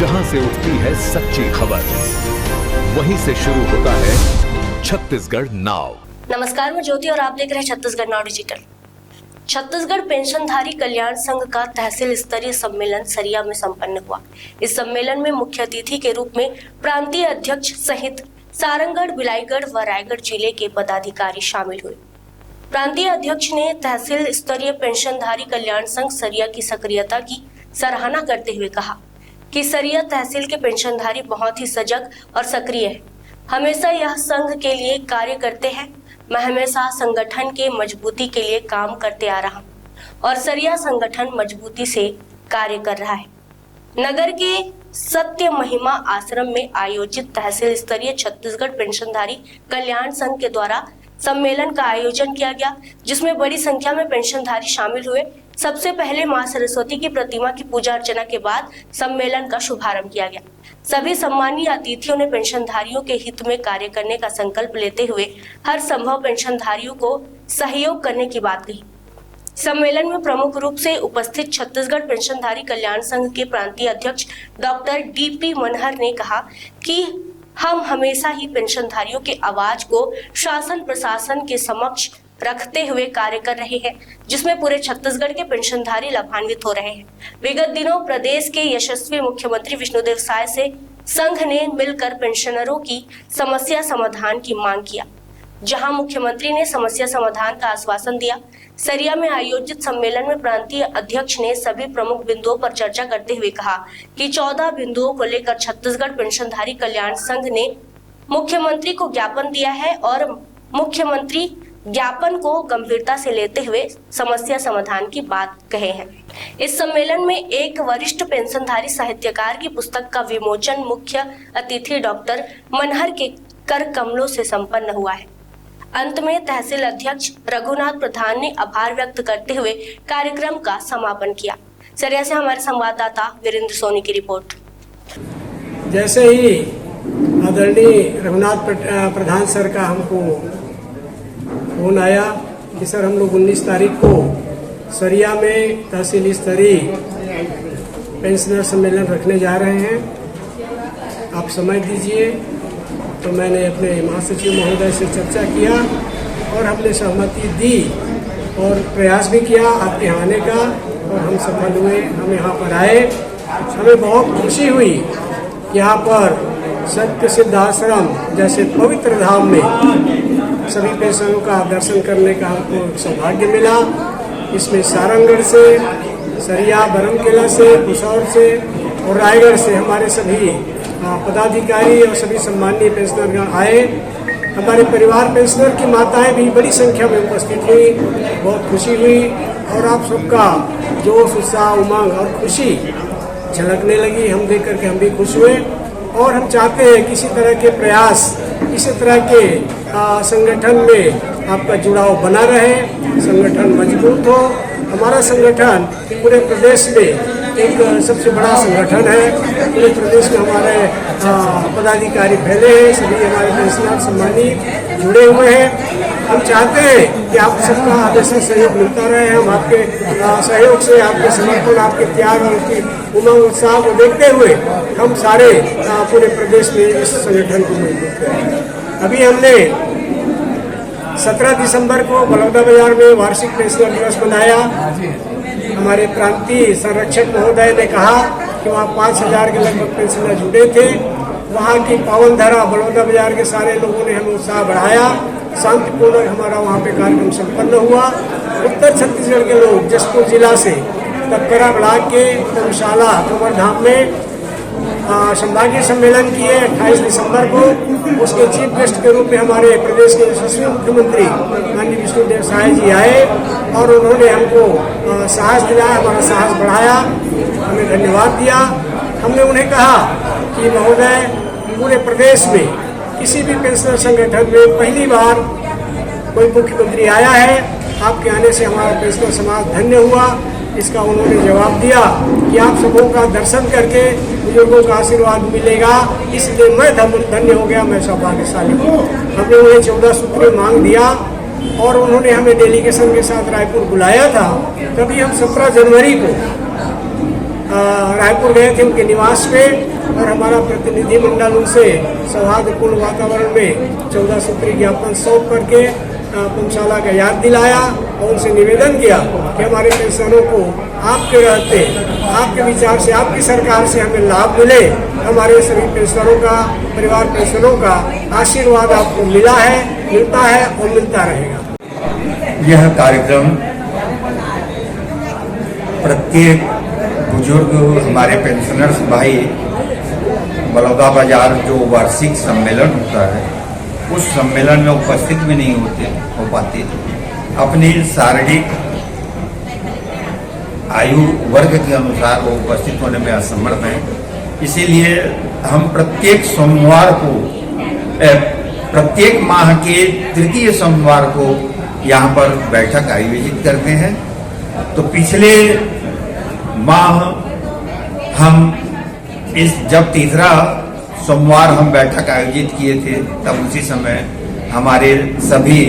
जहां से उठती है सच्ची खबर, वहीं से शुरू होता है छत्तीसगढ़ नाउ। नमस्कार, मैं ज्योति और आप देख रहे हैं छत्तीसगढ़ नाउ डिजिटल। छत्तीसगढ़ पेंशनधारी कल्याण संघ का तहसील स्तरीय सम्मेलन सरिया में संपन्न हुआ। इस सम्मेलन में मुख्य अतिथि के रूप में प्रांतीय अध्यक्ष सहित सारंगढ़, बिलाईगढ़ व रायगढ़ जिले के पदाधिकारी शामिल हुए। प्रांतीय अध्यक्ष ने तहसील स्तरीय पेंशनधारी कल्याण संघ सरिया की सक्रियता की सराहना करते हुए कहा कि सरिया तहसील के पेंशनधारी बहुत ही सजग और सक्रिय है। हमेशा यह संघ के लिए कार्य करते हैं। मैं हमेशा संगठन के मजबूती के लिए काम करते आ रहा हूं और सरिया संगठन मजबूती से कार्य कर रहा है। नगर के सत्य महिमा आश्रम में आयोजित तहसील स्तरीय छत्तीसगढ़ पेंशनधारी कल्याण संघ के द्वारा सम्मेलन का आयोजन किया गया, जिसमें बड़ी संख्या में पेंशनधारी शामिल हुए। सबसे पहले मां सरस्वती की प्रतिमा की पूजा अर्चना के बाद सम्मेलन का शुभारंभ किया गया। सभी सम्मानीय अतिथियों ने पेंशनधारियों के हित में कार्य करने का संकल्प लेते हुए हर संभव पेंशनधारियों को सहयोग करने की बात कही। सम्मेलन में प्रमुख रूप से उपस्थित छत्तीसगढ़ पेंशनधारी कल्याण संघ के प्रांतीय अध्यक्ष डॉक्टर DP मनहर ने कहा कि हम हमेशा ही पेंशनधारियों के आवाज को शासन प्रशासन के समक्ष रखते हुए कार्य कर रहे हैं, जिसमें पूरे छत्तीसगढ़ के पेंशनधारी लाभान्वित हो रहे हैं। विगत दिनों प्रदेश के यशस्वी मुख्यमंत्री विष्णुदेव साय से संघ ने मिलकर पेंशनरों की समस्या समाधान की मांग किया, जहां मुख्यमंत्री ने समस्या समाधान का आश्वासन दिया। सरिया में आयोजित सम्मेलन में प्रांतीय अध्यक्ष ने सभी प्रमुख बिंदुओं पर चर्चा करते हुए कहा कि 14 बिंदुओं को लेकर छत्तीसगढ़ पेंशनधारी कल्याण संघ ने मुख्यमंत्री को ज्ञापन दिया है और मुख्यमंत्री ज्ञापन को गंभीरता से लेते हुए समस्या समाधान की बात कहे हैं। इस सम्मेलन में एक वरिष्ठ पेंशनधारी साहित्यकार की पुस्तक का विमोचन मुख्य अतिथि डॉक्टर मनहर के कर कमलों से संपन्न हुआ है। अंत में तहसील अध्यक्ष रघुनाथ प्रधान ने आभार व्यक्त करते हुए कार्यक्रम का समापन किया। सरिया से हमारे संवाददाता वीरेंद्र सोनी की रिपोर्ट। जैसे ही आदरणीय रघुनाथ प्रधान सर का हमको फोन आया कि सर हम लोग 19 तारीख को सरिया में तहसील स्तरीय पेंशनर सम्मेलन रखने जा रहे हैं, आप समय दीजिए, तो मैंने अपने महासचिव महोदय से चर्चा किया और हमने सहमति दी और प्रयास भी किया आपके यहाँ आने का, और हम सफल हुए। हम यहाँ पर आए, हमें बहुत खुशी हुई। यहाँ पर सत्य सिद्ध आश्रम जैसे पवित्र धाम में सभी पेंशनरों का दर्शन करने का हमको सौभाग्य मिला। इसमें सारंगढ़ से, सरिया, बरमकेला से, भुसौर से और रायगढ़ से हमारे सभी पदाधिकारी और सभी सम्मानीय पेंशनर आए। हमारे परिवार पेंशनर की माताएं भी बड़ी संख्या में उपस्थित हुई, बहुत खुशी हुई और आप सबका जोश, उत्साह, उमंग और खुशी झलकने लगी। हम देख करके हम भी खुश हुए और हम चाहते हैं कि इसी तरह के प्रयास, इसी तरह के संगठन में आपका जुड़ाव बना रहे, संगठन मजबूत हो। हमारा संगठन पूरे प्रदेश में एक सबसे बड़ा संगठन है। पूरे प्रदेश में हमारे पदाधिकारी फैले हैं, सभी हमारे पेंशनर सम्मानित जुड़े हुए हैं। हम चाहते हैं कि आप सबका हमेशा सहयोग मिलता रहे। हम आपके सहयोग से, आपके समर्पण, आपके त्याग और आपकी उमंग उत्साह को देखते हुए हम सारे पूरे प्रदेश में इस संगठन को मजबूत करें। अभी हमने 17 दिसंबर को बलौदा बाजार में वार्षिक पेंशनर दिवस मनाया। हमारे प्रांतीय संरक्षक महोदय ने कहा कि वहाँ 5000 के लगभग पेंशनर जुड़े थे। वहाँ की पावन धरा बलौदा बाजार के सारे लोगों ने हमें उत्साह बढ़ाया। शांतिपूर्ण हमारा वहाँ पे कार्यक्रम संपन्न हुआ। उत्तर छत्तीसगढ़ के लोग जसपुर जिला से तपकरा ब्लॉक के धर्मशाला कुंवर धाम में संभागीय सम्मेलन किए 28 दिसंबर को। उसके चीफ गेस्ट के रूप में हमारे प्रदेश के यशस्वी मुख्यमंत्री माननीय विष्णुदेव साय जी आए और उन्होंने हमको साहस दिलाया, हमारा साहस बढ़ाया, हमें धन्यवाद दिया। हमने उन्हें कहा कि महोदय, पूरे प्रदेश में किसी भी पेंशनर संगठन में पहली बार कोई मुख्यमंत्री आया है, आपके आने से हमारा पेंशनर समाज धन्य हुआ। इसका उन्होंने जवाब दिया कि आप सबों का दर्शन करके बुजुर्गों का आशीर्वाद मिलेगा, इसलिए मैं धन्य हो गया, मैं सौभाग्यशाली हूँ। हमने उन्हें 14 सूत्रीय मांग दिया और उन्होंने हमें डेलीगेशन के साथ रायपुर बुलाया था। तभी हम 17 जनवरी को रायपुर गए थे उनके निवास पे और हमारा प्रतिनिधिमंडल उनसे सौहार्दपूर्ण वातावरण में 14 सूत्री ज्ञापन सौंप करके पुंशाला का याद दिलाया और उनसे निवेदन किया कि हमारे पेंशनरों को आपके रहते, आपके विचार से, आपकी सरकार से हमें लाभ मिले। हमारे सभी पेंशनरों का, परिवार पेंशनरों का आशीर्वाद आपको मिला है, मिलता है और मिलता रहेगा। यह कार्यक्रम प्रत्येक बुजुर्ग हमारे पेंशनर्स भाई बलौदाबाजार जो वार्षिक सम्मेलन होता है उस सम्मेलन में उपस्थित भी नहीं हो पाते। अपनी शारीरिक आयु वर्ग के अनुसार वो उपस्थित होने में असमर्थ हैं। इसीलिए हम प्रत्येक सोमवार को, प्रत्येक माह के तृतीय सोमवार को यहाँ पर बैठक आयोजित करते हैं। तो पिछले माह हम जब तीसरा सोमवार हम बैठक आयोजित किए थे तब उसी समय हमारे सभी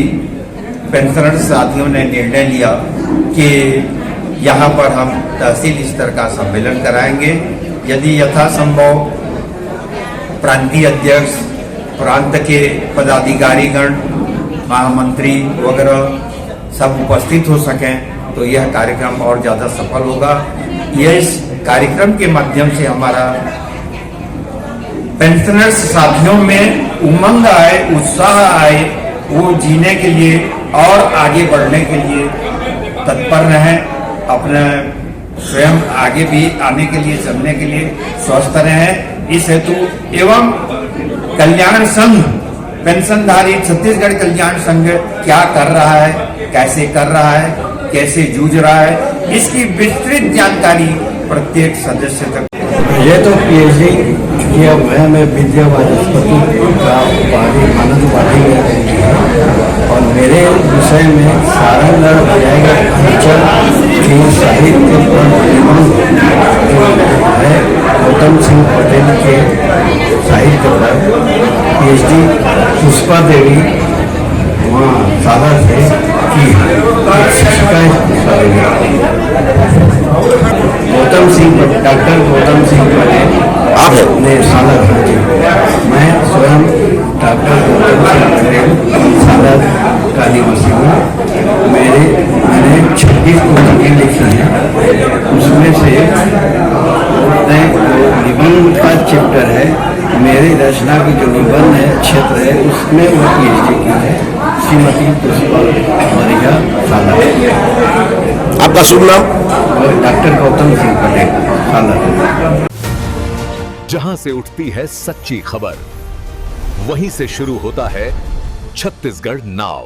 पेंशनर साथियों ने निर्णय लिया कि यहाँ पर हम तहसील स्तर का सम्मेलन कराएंगे। यदि यथासंभव प्रांतीय अध्यक्ष, प्रांत के पदाधिकारीगण, महामंत्री वगैरह सब उपस्थित हो सकें तो यह कार्यक्रम और ज़्यादा सफल होगा। यह इस कार्यक्रम के माध्यम से हमारा पेंशनर्स साथियों में उमंग आए, उत्साह आए, वो जीने के लिए और आगे बढ़ने के लिए तत्पर रहें, अपने स्वयं आगे भी आने के लिए, चलने के लिए स्वस्थ रहें। इस हेतु एवं कल्याण संघ, पेंशनधारी छत्तीसगढ़ कल्याण संघ क्या कर रहा है, कैसे कर रहा है, कैसे जूझ रहा है, इसकी विस्तृत जानकारी प्रत्येक सदस्य तक। ये तो पीएचडी किया हुआ है, मैं विद्या वाचस्पति का उपाधि, आनंद उपाधि में रही है और मेरे विषय में सारंगगढ़ बजाएगा अंचल के साहित्य पर है गौतम सिंह पटेल के साहित्य पर पीएचडी पुष्पा देवी वहाँ सादा से की शिक्षिका गौतम सिंह, डॉक्टर गौतम सिंह पटेल आप ने सादा जी, मैं स्वयं डॉक्टर गौतम सिंह पटेल सादा का निवासी हूँ। मैंने 36 पुस्तकें लिखी हैं, उसमें से निबंध का चैप्टर है, मेरी रचना की जो निबंध है क्षेत्र है उसमें वो पीएचडी की है, श्रीमती पुष्पा मरिया सादा। आपका शुभ नाम? डॉक्टर गौतम सिंह पटेल सादा। जहां से उठती है सच्ची खबर, वहीं से शुरू होता है छत्तीसगढ़ नाव।